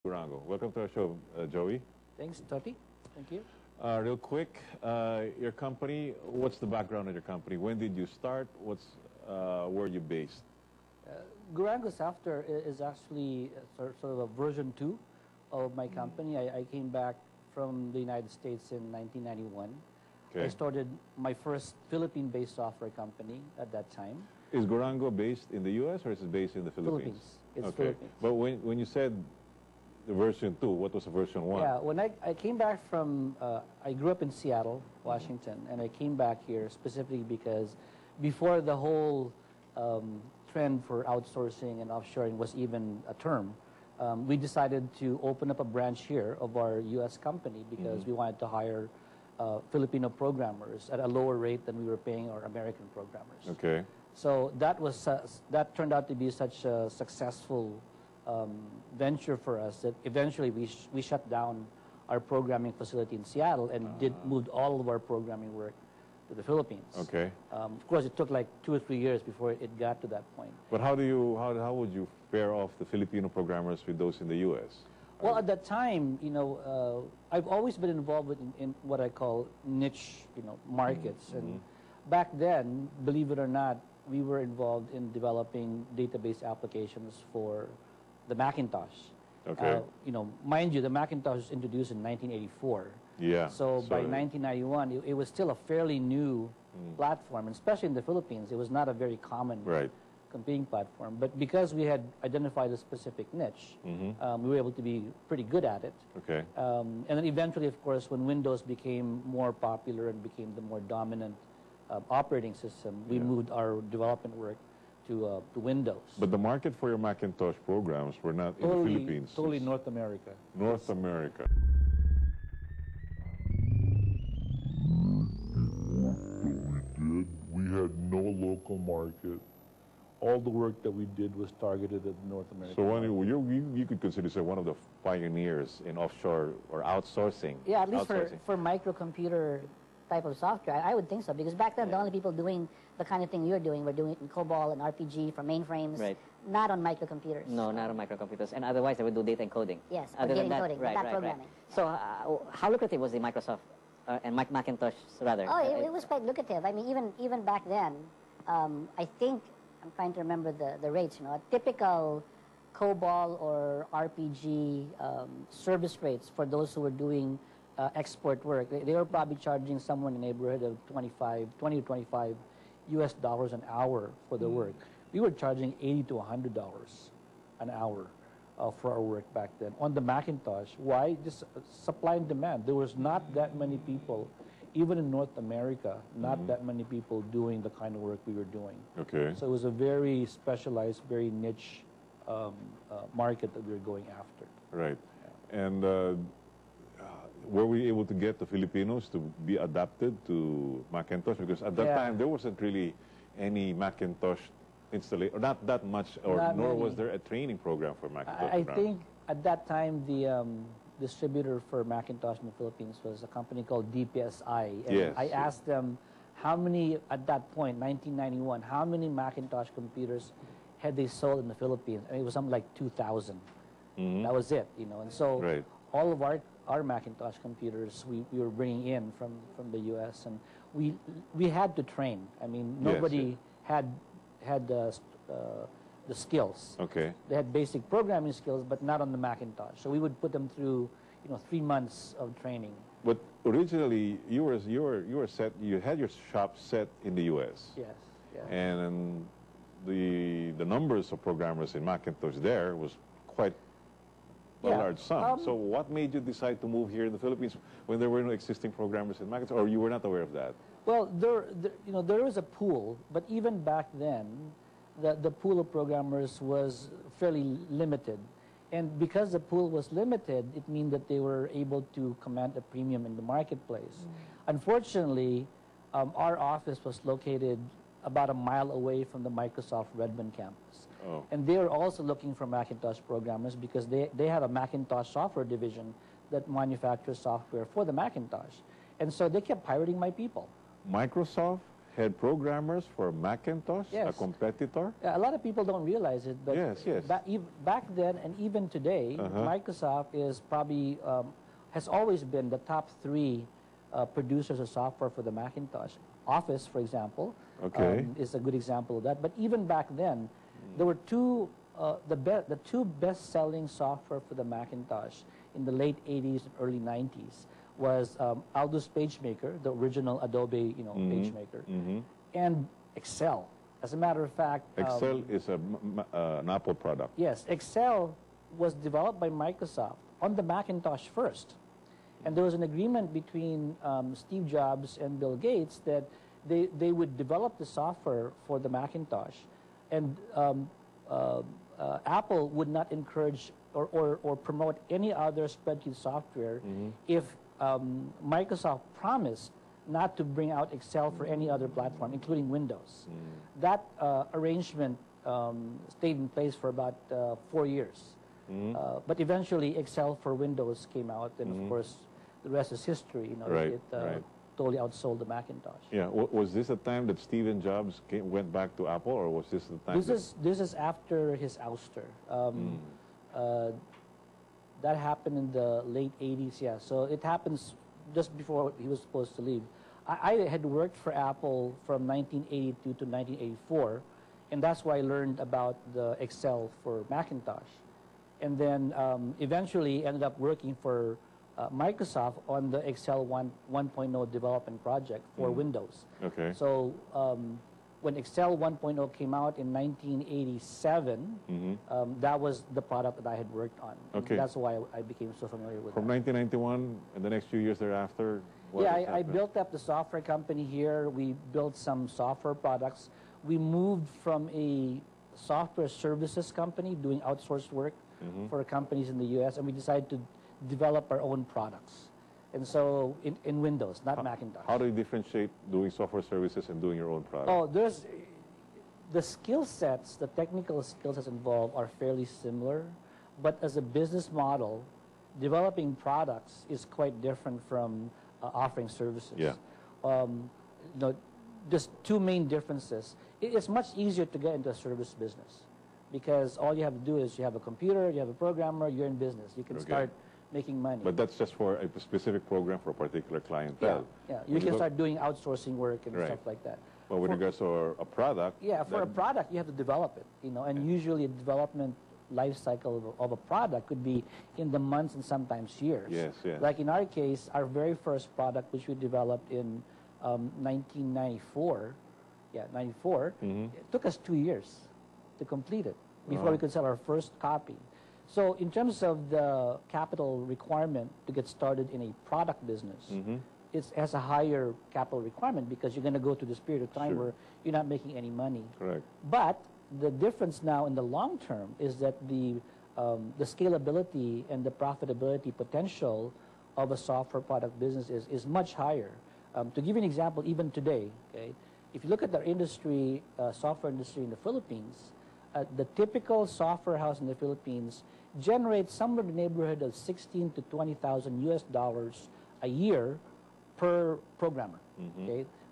Gurango. Welcome to our show, Joey. Thanks, Toti. Thank you. Real quick, your company, what's the background of your company? When did you start? Where are you based? Gurango Software is actually sort of a version 2 of my company. I came back from the United States in 1991. Okay. I started my first Philippine-based software company at that time. Is Gurango based in the U.S. or is it based in the Philippines? It's okay. Philippines. But when you said the version 2, what was the version 1? Yeah, when I came back from, I grew up in Seattle, Washington, and I came back here specifically because before the whole trend for outsourcing and offshoring was even a term, we decided to open up a branch here of our U.S. company because we wanted to hire Filipino programmers at a lower rate than we were paying our American programmers. Okay. So that was that turned out to be such a successful venture for us that eventually we shut down our programming facility in Seattle and moved all of our programming work to the Philippines. Okay. Of course, it took like 2 or 3 years before it got to that point. But how would you fare off the Filipino programmers with those in the U.S.? Well, at that time, you know, I've always been involved in what I call niche, markets. And back then, believe it or not, we were involved in developing database applications for the Macintosh. Okay. Mind you, the Macintosh was introduced in 1984. Yeah. So by 1991, it was still a fairly new platform, and especially in the Philippines, it was not a very common competing platform. But because we had identified a specific niche, we were able to be pretty good at it. Okay. And then eventually, of course, when Windows became more popular and became the more dominant operating system, we moved our development work to Windows. But the market for your Macintosh programs were not in the Philippines. Totally North America. North America. We had no local market. All the work that we did was targeted at North America. So you could consider yourself one of the pioneers in offshore or outsourcing. Yeah, at least for microcomputer type of software, I would think so. Because back then, the only people doing the kind of thing you're doing were doing it in COBOL and RPG for mainframes, not on microcomputers. No, not on microcomputers. And otherwise, they would do data encoding. Yes, data encoding, but not programming. So how lucrative was the Microsoft and Macintosh, rather? Oh, it was quite lucrative. I mean, even back then, I think, I'm trying to remember the rates, a typical COBOL or RPG service rates for those who were doing export work, they were probably charging somewhere in the neighborhood of 20 to 25 US dollars an hour for the work. We were charging $80 to $100 an hour for our work back then on the Macintosh. Why? Just supply and demand. There was not that many people, even in North America, not that many people doing the kind of work we were doing. Okay. So it was a very specialized, very niche market that we were going after. Right. And were we able to get the Filipinos to be adapted to Macintosh? Because at that time, there wasn't really any Macintosh installation, not that much, nor was there a training program for Macintosh. I think at that time, the distributor for Macintosh in the Philippines was a company called DPSI. And I asked them how many, at that point, 1991, how many Macintosh computers had they sold in the Philippines? And it was something like 2,000. That was it, And so all of our Macintosh computers we were bringing in from the U.S. and we had to train. I mean, nobody had the skills. Okay. They had basic programming skills, but not on the Macintosh. So we would put them through, 3 months of training. But originally, you had your shop set in the U.S. Yes. Yeah. And the numbers of programmers in Macintosh there was quite a large sum. So what made you decide to move here in the Philippines when there were no existing programmers in Macintosh, or you were not aware of that? Well, there was a pool, but even back then, the pool of programmers was fairly limited. And because the pool was limited, it meant that they were able to command a premium in the marketplace. Unfortunately, our office was located about a mile away from the Microsoft Redmond campus. And they were also looking for Macintosh programmers because they have a Macintosh software division that manufactures software for the Macintosh. And so they kept pirating my people. Microsoft head programmers for Macintosh, a Yes. competitor? A lot of people don't realize it, but Yes, yes. back then and even today, Microsoft is probably has always been the top 3 producers of software for the Macintosh. Office, for example, is a good example of that. But even back then, there were the two best-selling software for the Macintosh in the late 80s and early 90s was Aldous PageMaker, the original Adobe, PageMaker, and Excel. As a matter of fact, Excel is an Apple product. yes, Excel was developed by Microsoft on the Macintosh first. And there was an agreement between Steve Jobs and Bill Gates that they would develop the software for the Macintosh. And Apple would not encourage or promote any other spreadsheet software if Microsoft promised not to bring out Excel for any other platform, including Windows. That arrangement stayed in place for about 4 years. But eventually, Excel for Windows came out, and of course, the rest is history. It totally outsold the Macintosh. Yeah. Was this a time that Steve Jobs went back to Apple, or was this the time? This is after his ouster. That happened in the late 80s. Yeah. So it happens just before he was supposed to leave. I had worked for Apple from 1982 to 1984, and that's where I learned about the Excel for Macintosh. And then eventually ended up working for Microsoft on the Excel 1.0 development project for Windows. Okay. So when Excel 1.0 came out in 1987, that was the product that I had worked on. Okay. That's why I became so familiar with From that. 1991 and the next few years thereafter? I built up the software company here. We built some software products. We moved from a software services company doing outsourced work for companies in the U.S., and we decided to develop our own products. And so in Windows, not Macintosh. How do you differentiate doing software services and doing your own product? Oh, there's the skill sets, the technical skills that's involved are fairly similar, but as a business model, developing products is quite different from offering services. Yeah. Just 2 main differences. It's much easier to get into a service business because all you have to do is you have a computer, you have a programmer, you're in business. You can start making money. But that's just for a specific program for a particular clientele. Yeah. You can start doing outsourcing work and stuff like that. But with regards to a product... Yeah, for a product, you have to develop it, and usually a development life cycle of a product could be in the months and sometimes years. Yes, yes. Like in our case, our very first product, which we developed in 1994, it took us 2 years to complete it before we could sell our first copy. So in terms of the capital requirement to get started in a product business, it has a higher capital requirement because you're going to go through this period of time where you're not making any money. Correct. But the difference now in the long term is that the scalability and the profitability potential of a software product business is much higher. To give you an example, even today, if you look at our industry, software industry in the Philippines, the typical software house in the Philippines generates somewhere in the neighborhood of $16,000 to $20,000 a year per programmer.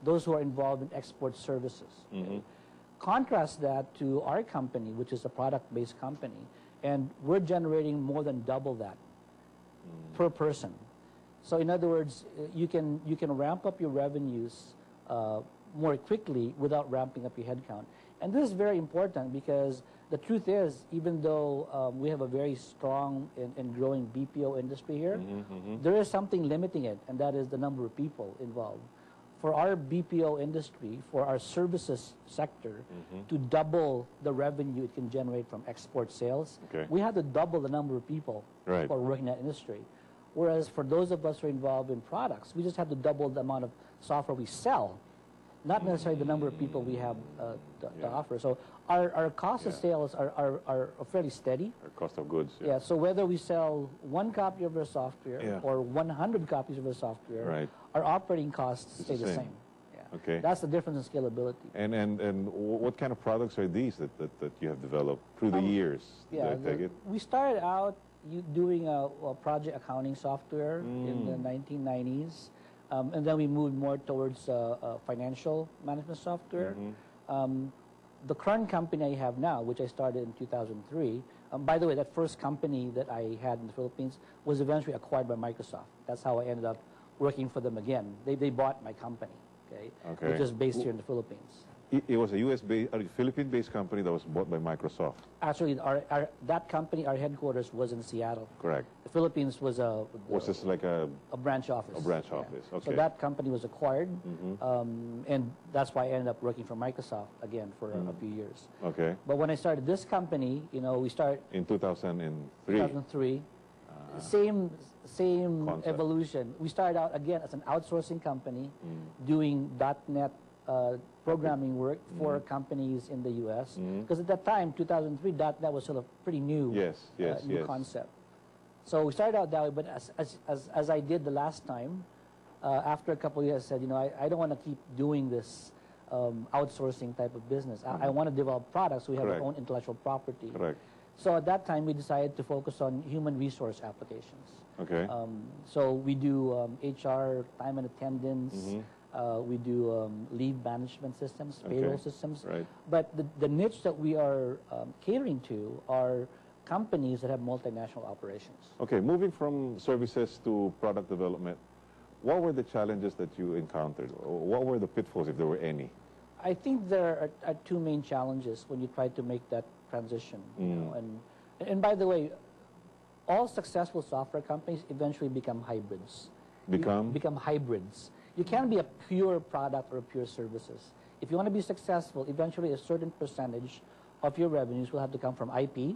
Those who are involved in export services. Contrast that to our company, which is a product-based company, and we're generating more than double that per person. So in other words, you can ramp up your revenues more quickly without ramping up your headcount. And this is very important because the truth is, even though we have a very strong and growing BPO industry here, there is something limiting it, and that is the number of people involved. For our BPO industry, for our services sector, to double the revenue it can generate from export sales, we have to double the number of people who are working in that industry. Whereas for those of us who are involved in products, we just have to double the amount of software we sell, not necessarily the number of people we have to offer. So our cost of sales are fairly steady. Our cost of goods. Yeah, so whether we sell 1 copy of our software or 100 copies of our software, our operating costs stay the same. Yeah. Okay. That's the difference in scalability. And what kind of products are these that you have developed through the years? Yeah, we started out doing a project accounting software in the 1990s. And then we moved more towards financial management software. The current company I have now, which I started in 2003, by the way, that first company that I had in the Philippines was eventually acquired by Microsoft. That's how I ended up working for them again. They bought my company, which is based here in the Philippines. It was a U.S.-based, a Philippine-based company that was bought by Microsoft. Actually, that company, our headquarters was in Seattle. Correct. The Philippines was Was this like a branch office. A branch office, okay. So that company was acquired, and that's why I ended up working for Microsoft again for a few years. Okay. But when I started this company, we started in 2003. 2003. Same Concept. evolution. We started out again as an outsourcing company, doing .NET programming work for companies in the U.S. Because at that time, 2003, .NET was sort of pretty new, new concept. So we started out that way, but as I did the last time, after a couple of years, I said, I don't want to keep doing this outsourcing type of business. I want to develop products so we have our own intellectual property. Correct. So at that time, we decided to focus on human resource applications. Okay. So we do HR, time and attendance. We do leave management systems, payroll systems. Right. But the niche that we are catering to are companies that have multinational operations. Okay, moving from services to product development, what were the challenges that you encountered? Or what were the pitfalls, if there were any? I think there are two main challenges when you try to make that transition. And by the way, all successful software companies eventually become hybrids. Become hybrids. You can't be a pure product or a pure services. If you want to be successful, eventually a certain percentage of your revenues will have to come from IP,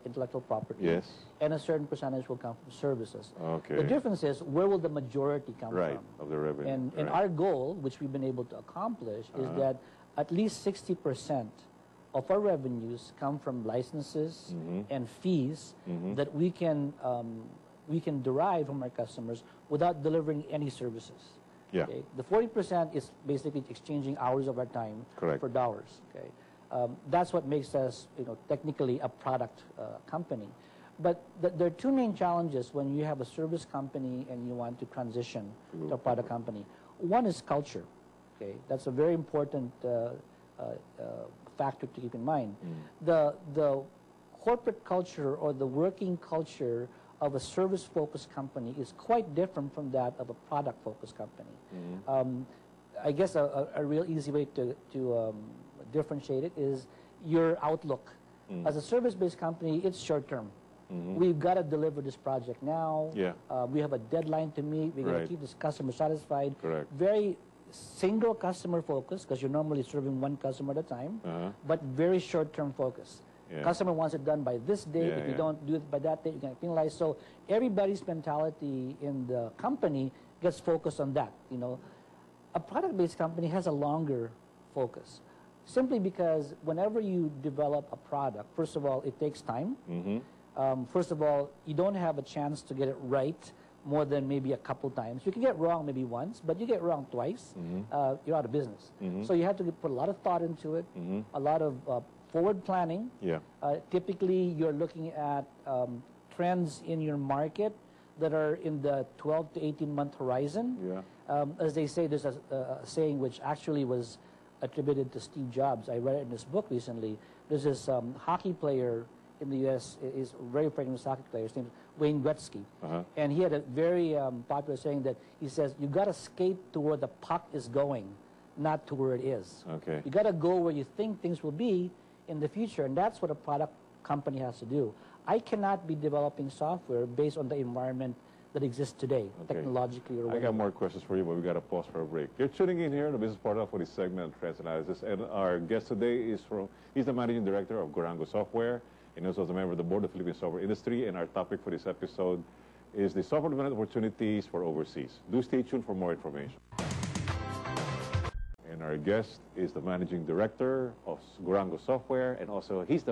intellectual property, and a certain percentage will come from services. Okay. The difference is, where will the majority come from? Of the revenue. And our goal, which we've been able to accomplish, is that at least 60% of our revenues come from licenses and fees that we can derive from our customers without delivering any services. Yeah. Okay? The 40% is basically exchanging hours of our time for dollars. Okay. That's what makes us, technically a product company. But there are two main challenges when you have a service company and you want to transition to a product company. One is culture. Okay, that's a very important factor to keep in mind. The corporate culture or the working culture of a service-focused company is quite different from that of a product-focused company. I guess a real easy way to differentiate it is your outlook. As a service-based company, it's short-term. We've got to deliver this project now. We have a deadline to meet. We've got to keep this customer satisfied. Very single customer focus, because you're normally serving one customer at a time, but very short-term focus. Customer wants it done by this date. If you don't do it by that date, you get penalized. So everybody's mentality in the company gets focused on that. A product-based company has a longer focus, simply because whenever you develop a product, first of all, it takes time. First of all, you don't have a chance to get it right more than maybe a couple times. You can get wrong maybe once, but you get wrong twice, you're out of business. So you have to put a lot of thought into it, a lot of forward planning. Typically, you're looking at trends in your market that are in the 12 to 18-month horizon. As they say, there's a saying which actually was attributed to Steve Jobs. I read it in his book recently. There's this hockey player in the U.S., is a very famous hockey player. His name is Wayne Gretzky. And he had a very popular saying that he says, you got to skate to where the puck is going, not to where it is. You got to go where you think things will be in the future, and that's what a product company has to do. I cannot be developing software based on the environment that exists today, technologically or whatever. I got more questions for you, but we got to pause for a break. You're tuning in here to the Business Portal for this segment of Trends Analysis, and our guest today he's the Managing Director of Gurango Software, and also a member of the Board of the Philippine Software Industry, and our topic for this episode is the software development opportunities for overseas. Do stay tuned for more information. And our guest is the Managing Director of Gurango Software, and also he's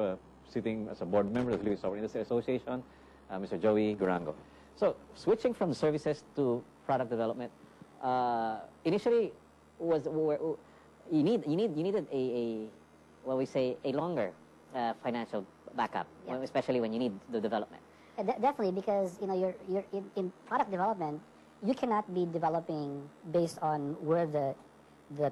sitting as a board member of the Philippine Software Industry Association, Mr. Joey Gurango. So, switching from services to product development, initially you needed a what we say a longer financial backup, especially when you need the development. Definitely, because you're in product development, you cannot be developing based on where the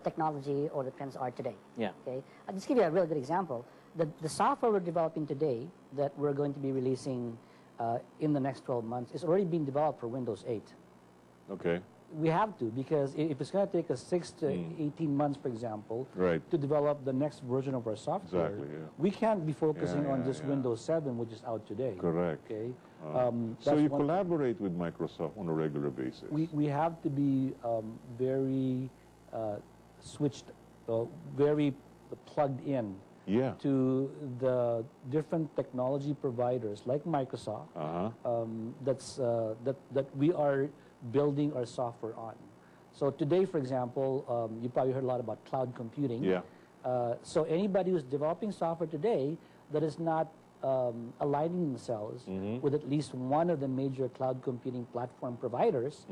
technology or the trends are today. Yeah. Okay. I'll just give you a real good example. The software we're developing today that we're going to be releasing in the next 12 months is already being developed for Windows 8. Okay. We have to, because if it's going to take us 6 to 18 months, for example, Right. to develop the next version of our software, Exactly, yeah. we can't be focusing on just yeah. Windows 7, which is out today. Correct. Okay. So that's you one- collaborate with Microsoft on a regular basis. we have to be very switched, very plugged in Yeah. to the different technology providers like Microsoft that we are building our software on. So today, for example, you probably heard a lot about cloud computing. Yeah. So anybody who's developing software today that is not aligning themselves with at least one of the major cloud computing platform providers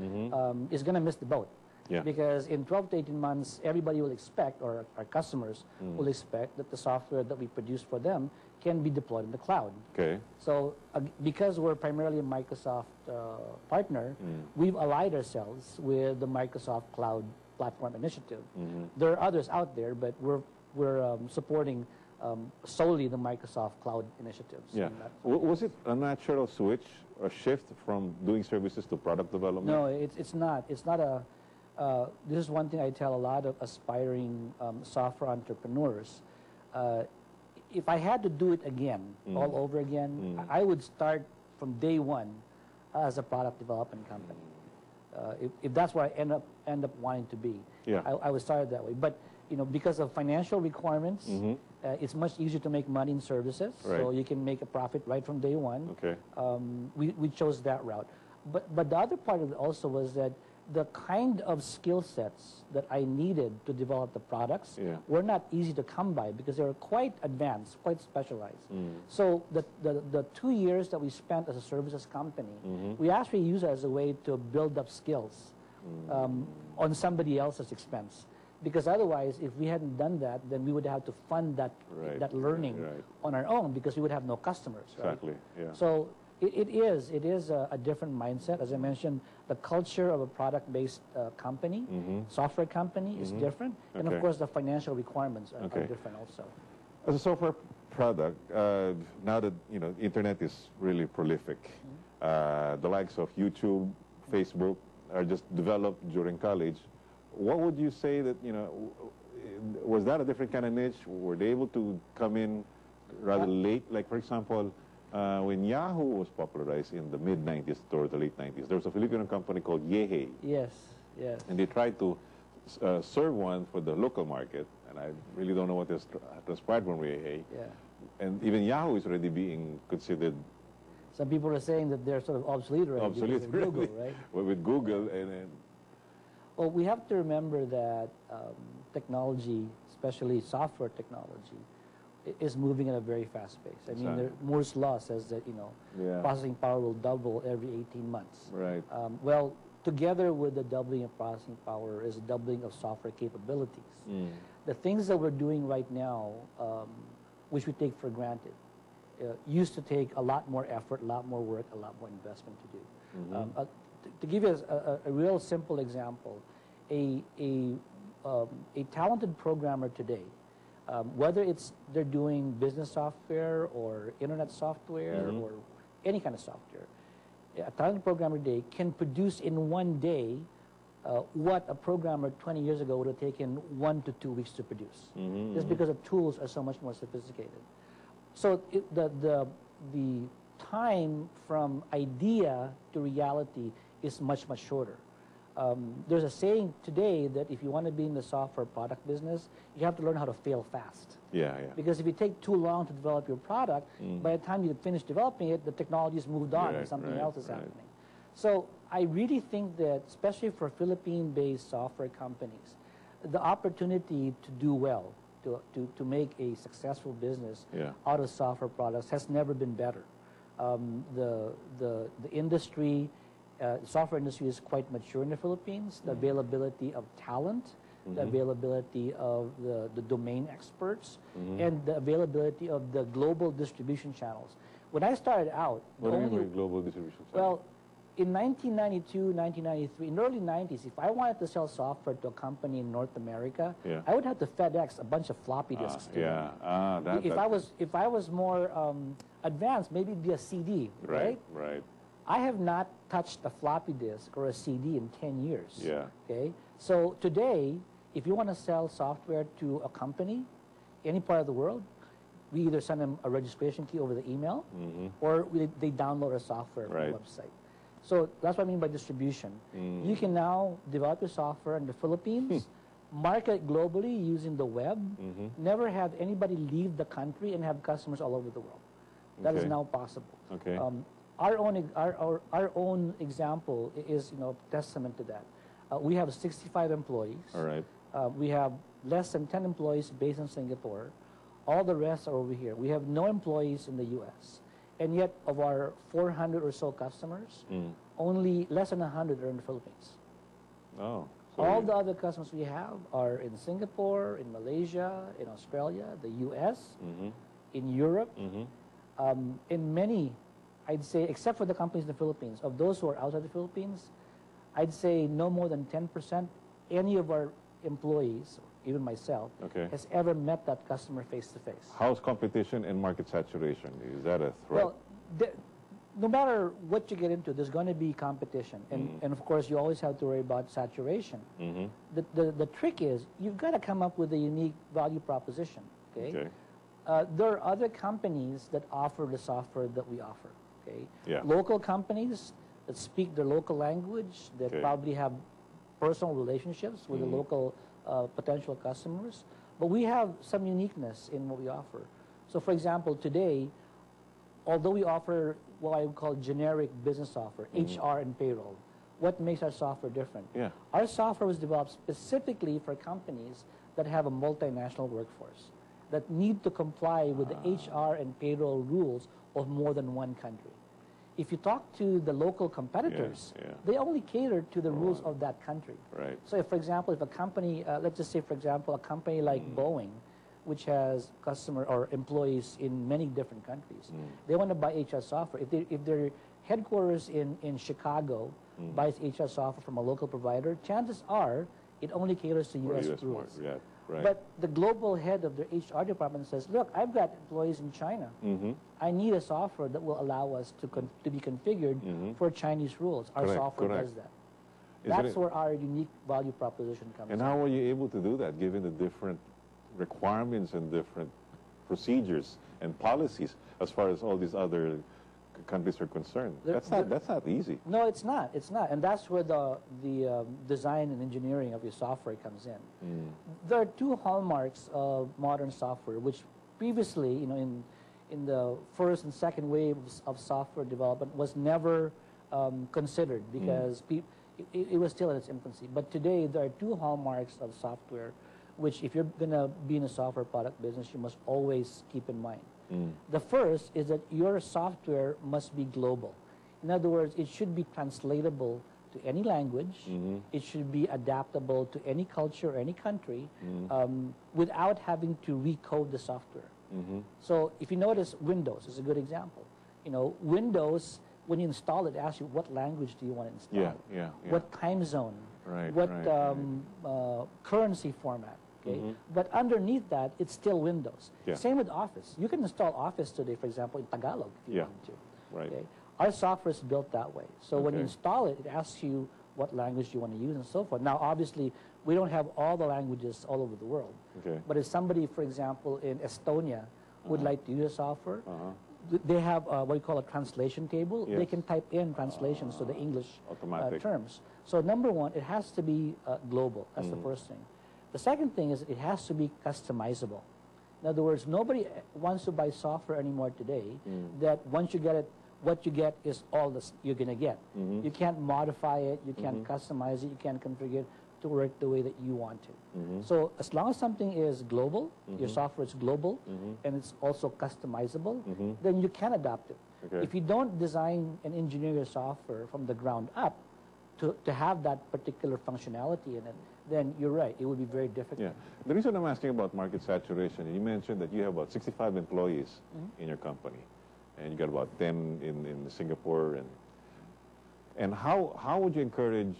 is going to miss the boat. Yeah. Because in 12 to 18 months, everybody will expect, or our customers will expect, that the software that we produce for them can be deployed in the cloud. Okay. So because we're primarily a Microsoft partner, we've allied ourselves with the Microsoft Cloud Platform Initiative. There are others out there, but we're supporting solely the Microsoft Cloud initiatives. Yeah. Was it a natural switch or shift from doing services to product development? No, it's not. It's not a. This is one thing I tell a lot of aspiring software entrepreneurs. If I had to do it again, all over again, I would start from day one as a product development company. If that's where I end up wanting to be, Yeah. I would start that way. But because of financial requirements, it's much easier to make money in services, Right. so you can make a profit right from day one. Okay. We chose that route. But the other part of it also was that the kind of skill sets that I needed to develop the products were not easy to come by because they were quite advanced, quite specialized. So the 2 years that we spent as a services company, we actually used it as a way to build up skills on somebody else's expense. Because otherwise, if we hadn't done that, then we would have to fund that learning on our own because we would have no customers. Right? Exactly. Yeah. So it is a different mindset. As I mentioned, the culture of a product-based company, software company, is different, and of Okay. course the financial requirements are Okay. different also. As a software product, now that internet is really prolific, the likes of YouTube, Facebook are just developed during college. What would you say that was that a different kind of niche? Were they able to come in rather late? Like for example, when Yahoo was popularized in the mid-90s or the late 90s, there was a Filipino company called Yehe. Yes, yes. And they tried to serve one for the local market, and I really don't know what has transpired from Yehe. Yeah. And even Yahoo is already being considered Some people are saying that they're sort of obsolete already. obsolete, because of Google, really. right? With Google and Well, we have to remember that technology, especially software technology, is moving at a very fast pace. I mean, Moore's law says that processing power will double every 18 months. Right. Well, together with the doubling of processing power is a doubling of software capabilities. The things that we're doing right now, which we take for granted, used to take a lot more effort, a lot more work, a lot more investment to do. To give you a real simple example, a talented programmer today, whether they're doing business software or internet software or any kind of software, a talented programmer today can produce in one day what a programmer 20 years ago would have taken 1 to 2 weeks to produce, just because the tools are so much more sophisticated. So the time from idea to reality is much, much shorter. There's a saying today that if you want to be in the software product business, you have to learn how to fail fast. Yeah. Because if you take too long to develop your product, by the time you finish developing it, the technology's moved on and something else is happening. So I really think that, especially for Philippine-based software companies, the opportunity to do well, to make a successful business out of software products has never been better. The industry, software industry is quite mature in the Philippines. The availability of talent, the availability of the domain experts, and the availability of the global distribution channels. When I started out, what do you mean by global distribution? well, in 1992, 1993, in the early 90s, if I wanted to sell software to a company in North America, Yeah. I would have to FedEx a bunch of floppy disks to them. Yeah. If I was more advanced, maybe it'd be a CD, right? Right. I have not touched a floppy disk or a CD in 10 years. Yeah. Okay. So today, if you want to sell software to a company, any part of the world, we either send them a registration key over the email, or they download our software from Right. the website. So that's what I mean by distribution. You can now develop your software in the Philippines, market globally using the web, never have anybody leave the country, and have customers all over the world. That is Okay. now possible. Okay. Our own example is testament to that. We have 65 employees. All right. We have less than 10 employees based in Singapore. All the rest are over here. We have no employees in the U.S. And yet, of our 400 or so customers, only less than 100 are in the Philippines. Oh. So All the other customers we have are in Singapore, in Malaysia, in Australia, the U.S., in Europe, in many, I'd say, except for the companies in the Philippines, of those who are outside the Philippines, I'd say no more than 10% any of our employees, even myself, Okay. has ever met that customer face-to-face. How's competition and market saturation? Is that a threat? Well, no matter what you get into, there's going to be competition. And of course, you always have to worry about saturation. The trick is, you've got to come up with a unique value proposition. Okay? There are other companies that offer the software that we offer. Okay? Yeah. Local companies that speak their local language, that Okay. probably have personal relationships with the local potential customers. But we have some uniqueness in what we offer. So for example, today, although we offer what I would call generic business software, HR and payroll, what makes our software different? Yeah. Our software was developed specifically for companies that have a multinational workforce, that need to comply with the HR and payroll rules of more than one country. If you talk to the local competitors, Yeah. they only cater to the rules of that country. Right. So if, for example, if a company, let's just say, for example, a company like Boeing, which has customer or employees in many different countries, they want to buy HR software. If their headquarters in Chicago buys HR software from a local provider, chances are it only caters to For U.S. US rules. market, yeah. Right. But the global head of their HR department says, look, I've got employees in China. I need a software that will allow us to be configured for Chinese rules. Our Correct, software correct. does that. Isn't That's it- where our unique value proposition comes And in. how are you able to do that, given the different requirements and different procedures and policies as far as all these other countries are concerned? That's not easy. No, it's not. It's not. And that's where the design and engineering of your software comes in. There are two hallmarks of modern software, which previously, in the first and second waves of software development was never considered because it was still in its infancy. But today, there are two hallmarks of software, which if you're going to be in a software product business, you must always keep in mind. The first is that your software must be global. In other words, it should be translatable to any language. It should be adaptable to any culture or any country without having to recode the software. So if you notice, Windows is a good example. Windows, when you install it, asks you what language do you want to install? Yeah. What time zone? Right, What right, currency format? Okay? But underneath that, it's still Windows. Yeah. Same with Office. You can install Office today, for example, in Tagalog if you Yeah. want to. Right. Okay? Our software is built that way. So when you Okay. install it, it asks you what language you want to use and so forth. Now, obviously, we don't have all the languages all over the world. Okay. But if somebody, for example, in Estonia would like to use a software, they have what we call a translation table. They Yes. can type in translations to the English Automatic. terms. So number one, it has to be global. That's the first thing. The second thing is it has to be customizable. In other words, nobody wants to buy software anymore today that once you get it, what you get is all this you're going to get. You can't modify it. You can't customize it. You can't configure it to work the way that you want to. So as long as something is global, your software is global, and it's also customizable, then you can adapt it. Okay. If you don't design and engineer your software from the ground up to have that particular functionality in it, then you're right, it would be very difficult. Yeah. The reason I'm asking about market saturation, you mentioned that you have about 65 employees in your company, and you got about 10 in Singapore, And how would you encourage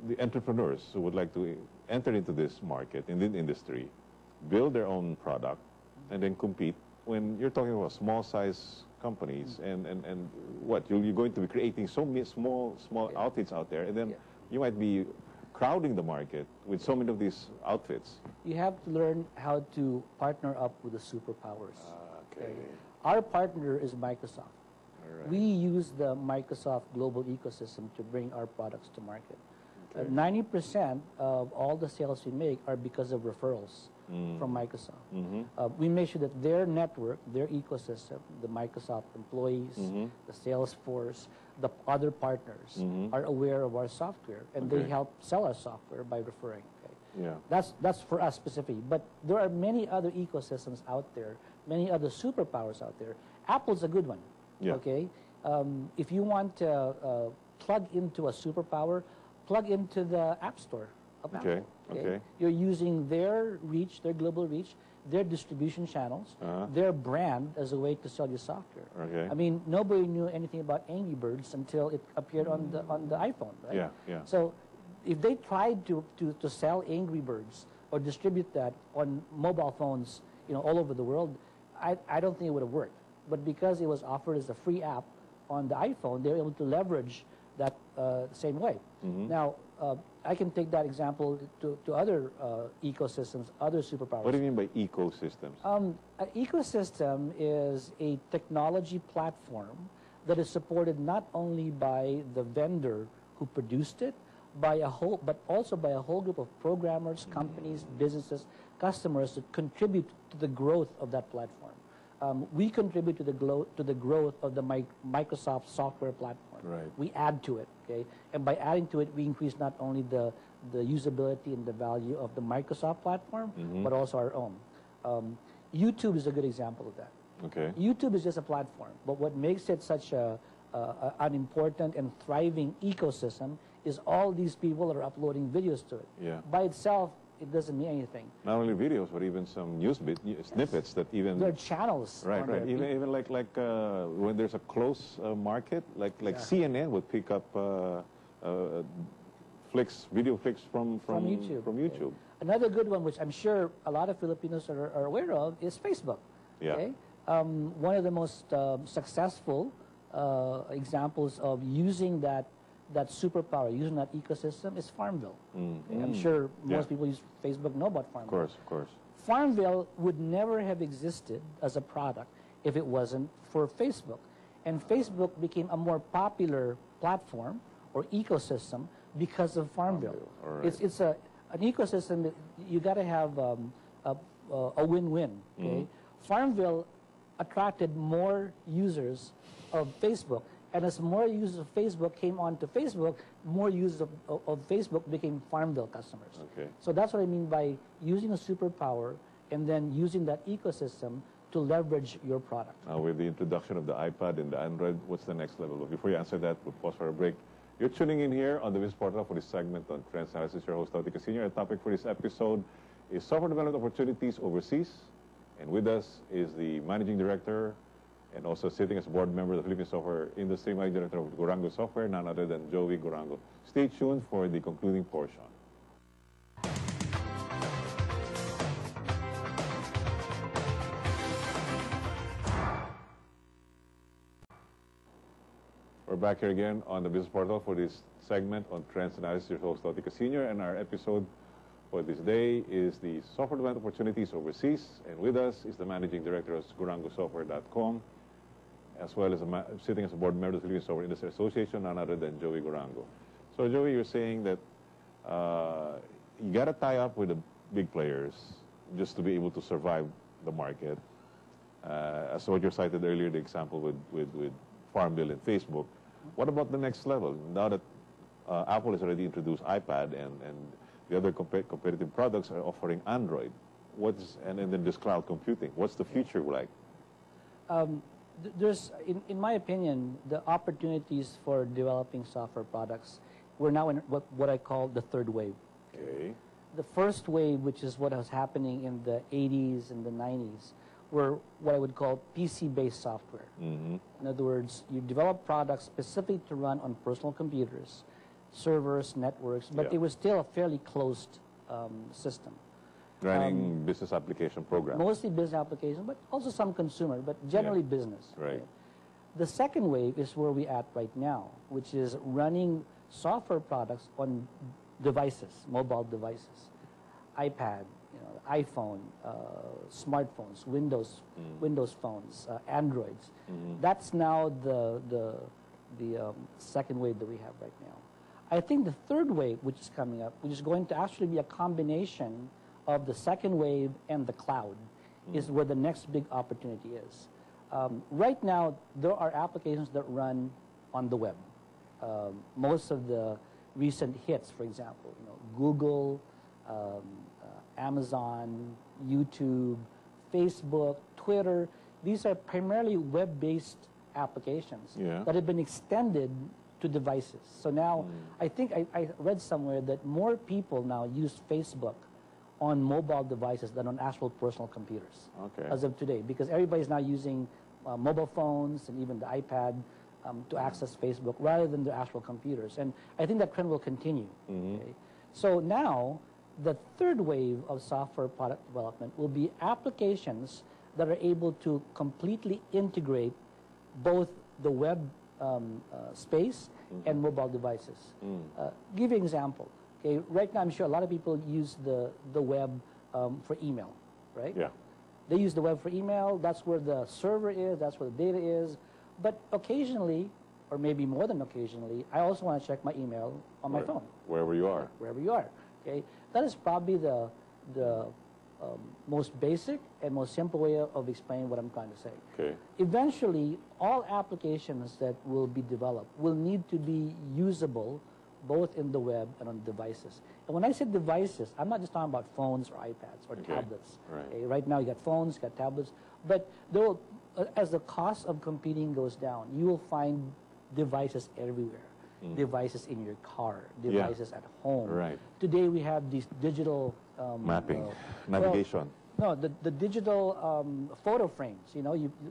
the entrepreneurs who would like to enter into this market, in the industry, build their own product, and then compete when you're talking about small size companies and what you're going to be creating so many small outfits out there, and then you might be crowding the market with so many of these outfits. You have to learn how to partner up with the superpowers. Okay. Our partner is Microsoft. All right. We use the Microsoft global ecosystem to bring our products to market. 90% of all the sales we make are because of referrals from Microsoft. We make sure that their network, their ecosystem, the Microsoft employees, the sales force, the other partners are aware of our software, and they help sell our software by referring. Okay? Yeah. That's for us specifically. But there are many other ecosystems out there, many other superpowers out there. Apple's a good one. Yeah. Okay. If you want to plug into a superpower, plug into the App Store of Apple. Okay. You're using their reach, their global reach, their distribution channels, their brand as a way to sell your software. Okay. I mean, nobody knew anything about Angry Birds until it appeared on the iPhone, right? Yeah, yeah. So if they tried to sell Angry Birds or distribute that on mobile phones, all over the world, I don't think it would have worked. But because it was offered as a free app on the iPhone, they were able to leverage that same way. Now, I can take that example to other ecosystems, other superpowers. What do you mean by ecosystems? An ecosystem is a technology platform that is supported not only by the vendor who produced it, but also by a whole group of programmers, companies, businesses, customers that contribute to the growth of that platform. We contribute to the growth of the Microsoft software platform. Right. We add to it, okay? And by adding to it, we increase not only the usability and the value of the Microsoft platform, but also our own. YouTube is a good example of that. Okay. YouTube is just a platform, but what makes it such an important and thriving ecosystem is all these people that are uploading videos to it. Yeah. By itself, it doesn't mean anything. Not only videos, but even some news snippets that even... There are channels. Right. There. Even like when there's a close market, like CNN would pick up video flicks from YouTube. YouTube. Another good one, which I'm sure a lot of Filipinos are aware of, is Facebook. Yeah. Okay? One of the most successful examples of using that superpower, using that ecosystem, is Farmville. Okay? I'm sure most people use Facebook know about Farmville. Of course. Farmville would never have existed as a product if it wasn't for Facebook. And Facebook became a more popular platform or ecosystem because of Farmville. All right. It's an ecosystem that you got to have a win-win. Okay? Farmville attracted more users of Facebook. And as more users of Facebook came onto Facebook, more users of Facebook became Farmville customers. Okay. So that's what I mean by using a superpower and then using that ecosystem to leverage your product. Now, with the introduction of the iPad and the Android, what's the next level? But before you answer that, we'll pause for a break. You're tuning in here on the Business Portal for this segment on Trends Analysis. Your host, Tito Senior. Our topic for this episode is software development opportunities overseas. And with us is the Managing Director and also sitting as a board member of the Philippine Software Industry, Managing Director of Gurango Software, none other than Joey Gurango. Stay tuned for the concluding portion. We're back here again on the Business Portal for this segment on Trends Analysis. Your host, Tito Senior, and our episode for this day is the software development opportunities overseas. And with us is the Managing Director of GurangoSoftware.com, as well as sitting as a board member of the Philippine Software Industry Association, none other than Joey Gurango. So, Joey, you're saying that you got to tie up with the big players just to be able to survive the market. As what you cited earlier, the example with Farmville and Facebook. What about the next level? Now that Apple has already introduced iPad and the other competitive products are offering Android, and then this cloud computing, what's the future like? There's, in my opinion, the opportunities for developing software products, we're now in what I call the third wave. Okay. The first wave, which is what was happening in the 80s and the 90s, were what I would call PC-based software. In other words, you develop products specifically to run on personal computers, servers, networks, but it was still a fairly closed system. Running business application programs. Mostly business applications, but also some consumer, but generally business. Right. The second wave is where we're at right now, which is running software products on devices, mobile devices, iPad, iPhone, smartphones, Windows phones, Androids. That's now the second wave that we have right now. I think the third wave, which is coming up, which is going to actually be a combination of the second wave and the cloud, is where the next big opportunity is. Right now, there are applications that run on the web. Most of the recent hits, for example, Google, Amazon, YouTube, Facebook, Twitter, these are primarily web-based applications that have been extended to devices. So now, I think I read somewhere that more people now use Facebook on mobile devices than on actual personal computers as of today, because everybody's now using mobile phones and even the iPad to access Facebook rather than the actual computers. And I think that trend will continue. Okay? So now, the third wave of software product development will be applications that are able to completely integrate both the web space and mobile devices. Give you an example. Okay, right now, I'm sure a lot of people use the web for email, right? Yeah. They use the web for email. That's where the server is. That's where the data is. But occasionally, or maybe more than occasionally, I also want to check my email on my phone. Wherever you are. Wherever you are. Okay, that is probably the most basic and most simple way of explaining what I'm trying to say. Okay. Eventually, all applications that will be developed will need to be usable both in the web and on devices. And when I say devices, I'm not just talking about phones or iPads or tablets. Right. Okay, right now, you got phones, you got tablets, but there will, as the cost of computing goes down, you will find devices everywhere. Devices in your car, devices at home. Right. Today, we have these digital mapping, navigation. No, the digital photo frames,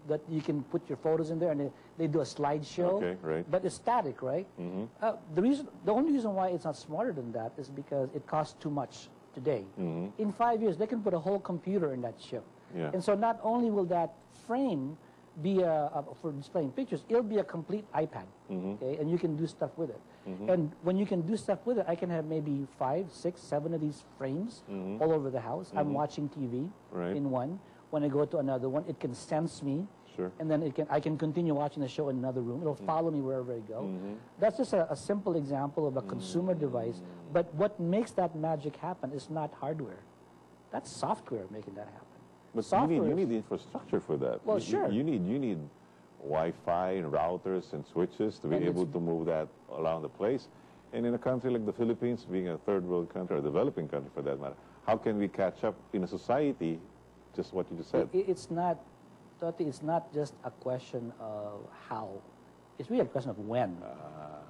that you can put your photos in there, and they do a slideshow. Okay, right. But it's static, right? The only reason why it's not smarter than that is because it costs too much today. In 5 years, they can put a whole computer in that chip. Yeah. And so not only will that frame be for displaying pictures, it'll be a complete iPad, okay? And you can do stuff with it. And when you can do stuff with it, I can have maybe 5, 6, 7 of these frames all over the house. I'm watching TV in one. When I go to another one, it can sense me. Sure. And then I can continue watching the show in another room. It'll follow me wherever I go. That's just a simple example of a consumer device. But what makes that magic happen is not hardware. That's software making that happen. But you need the infrastructure for that. Well, sure. You need Wi-Fi and routers and switches to be able to move that around the place. And in a country like the Philippines, being a third world country or developing country for that matter, how can we catch up in a society, just what you just said? It's not, Toti, it's not just a question of how. It's really a question of when.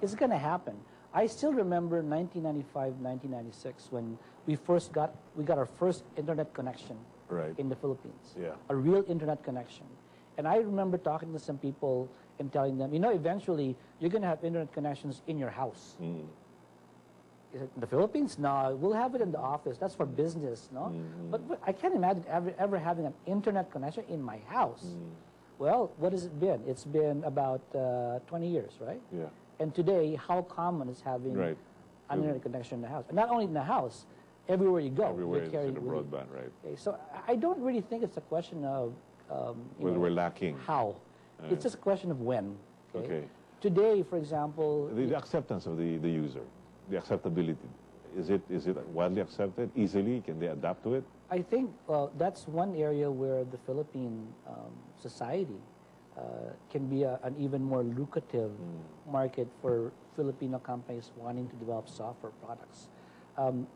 It's going to happen. I still remember 1995, 1996 when we got our first internet connection in the Philippines. Yeah. A real internet connection. And I remember talking to some people and telling them, eventually you're going to have internet connections in your house. Is it in the Philippines? No, we'll have it in the office. That's for business, no? But I can't imagine ever having an internet connection in my house. Well, what has it been? It's been about 20 years, right? Yeah. And today, how common is having an internet connection in the house? And not only in the house, everywhere you go. Everywhere you're carrying it's in the broadband, right? Okay, so I don't really think it's a question of whether we're lacking. How. It's just a question of when. Okay. Today, for example, the acceptance of the user, the acceptability, is it widely accepted easily? Can they adapt to it? I think that's one area where the Philippine society can be an even more lucrative market for Filipino companies wanting to develop software products.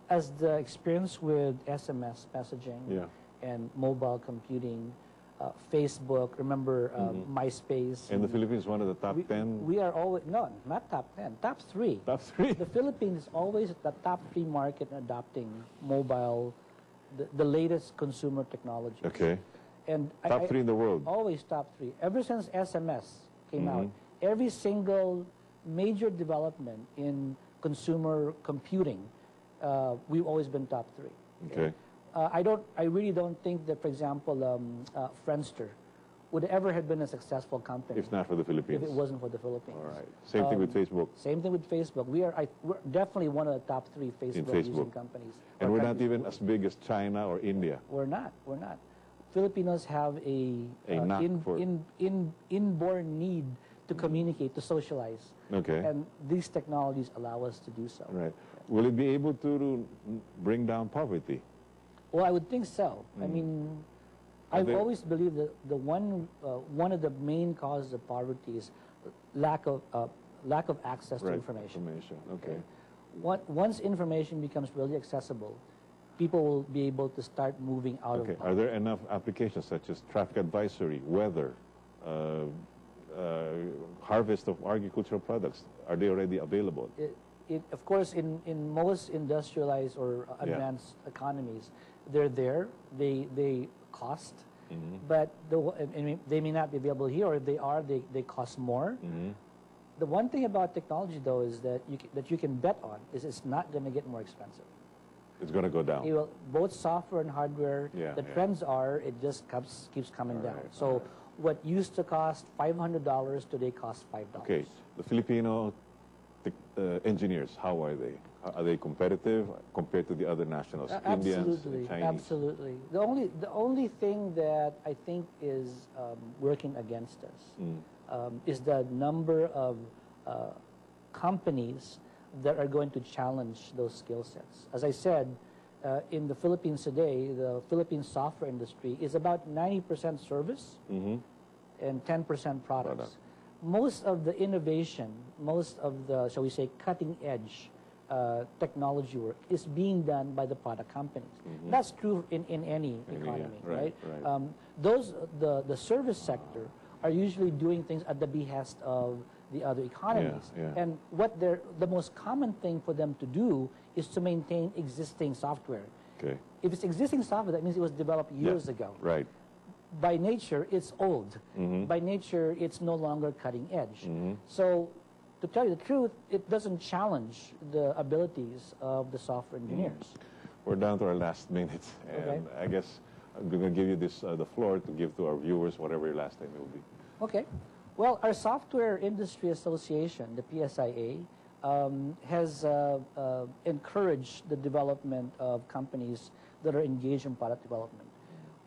As the experience with SMS messaging and mobile computing, Facebook, remember MySpace. And the Philippines is one of the top 10? We are always, no, not top 10, top 3. Top 3? The Philippines is always the top 3 market in adopting mobile, the latest consumer technologies. Okay. And Top 3 in the world. Always top 3. Ever since SMS came out, every single major development in consumer computing, we've always been top 3. Okay. I really don't think that, for example, Friendster would ever have been a successful company If not for the Philippines. if it wasn't for the Philippines. All right. Same thing with Facebook. Same thing with Facebook. We're definitely one of the top 3 Facebook using companies. And or we're not countries. even as big as China or India. We're not. Filipinos have a knack for- inborn need to communicate, to socialize. Okay. And these technologies allow us to do so. Right. Will it be able to bring down poverty? Well, I would think so. I mean, I've there- always believed that the one of the main causes of poverty is lack of access to information. Okay. Once information becomes really accessible, people will be able to start moving out Okay. of Are poverty. there enough applications such as traffic advisory, weather, harvest of agricultural products? Are they already available? Of course, in most industrialized or advanced economies, they're there. They cost, but they may not be available here, or if they are, they cost more. The one thing about technology, though, is that you can bet on is it's not going to get more expensive. It's going to go down. It will, both software and hardware. Yeah, the yeah. trends are it just keeps coming down. right, So what used to cost $500 today costs $5. Okay. The Filipino engineers, how are they? Are they competitive compared to the other nationals, Indians, Absolutely, Chinese? absolutely. The only thing that I think is working against us is the number of companies that are going to challenge those skill sets. As I said, in the Philippines today, the Philippine software industry is about 90% service and 10% products. Most of the innovation, most of the, shall we say, cutting edge technology work is being done by the product companies. That's true in any economy, right? The service sector are usually doing things at the behest of the other economies. And what the most common thing for them to do is to maintain existing software. Okay. If it's existing software, that means it was developed years ago. Right. By nature, it's old. By nature, it's no longer cutting edge. So, to tell you the truth, it doesn't challenge the abilities of the software engineers. We're down to our last minute, and I guess I'm going to give you the floor to give to our viewers whatever your last name will be. Okay. Well, our Software Industry Association, the PSIA, has encouraged the development of companies that are engaged in product development.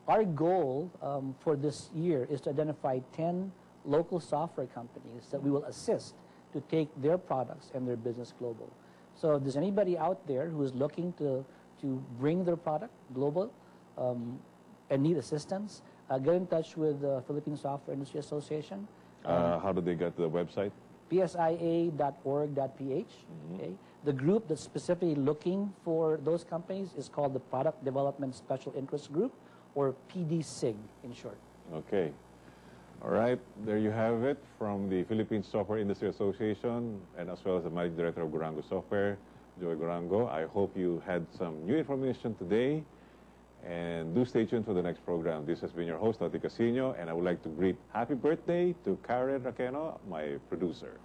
Our goal for this year is to identify 10 local software companies that we will assist to take their products and their business global. So if there's anybody out there who is looking to bring their product global and need assistance, get in touch with the Philippine Software Industry Association. How do they get to the website? psia.org.ph. Okay. The group that's specifically looking for those companies is called the Product Development Special Interest Group, or PDSIG in short. Okay. All right. There you have it from the Philippine Software Industry Association, and as well as the Managing Director of Gurango Software, Joey Gurango. I hope you had some new information today. And do stay tuned for the next program. This has been your host, Ati Casino, and I would like to greet happy birthday to Karen Raqueno, my producer.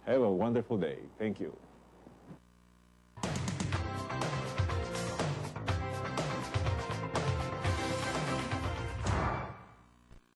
Have a wonderful day. Thank you.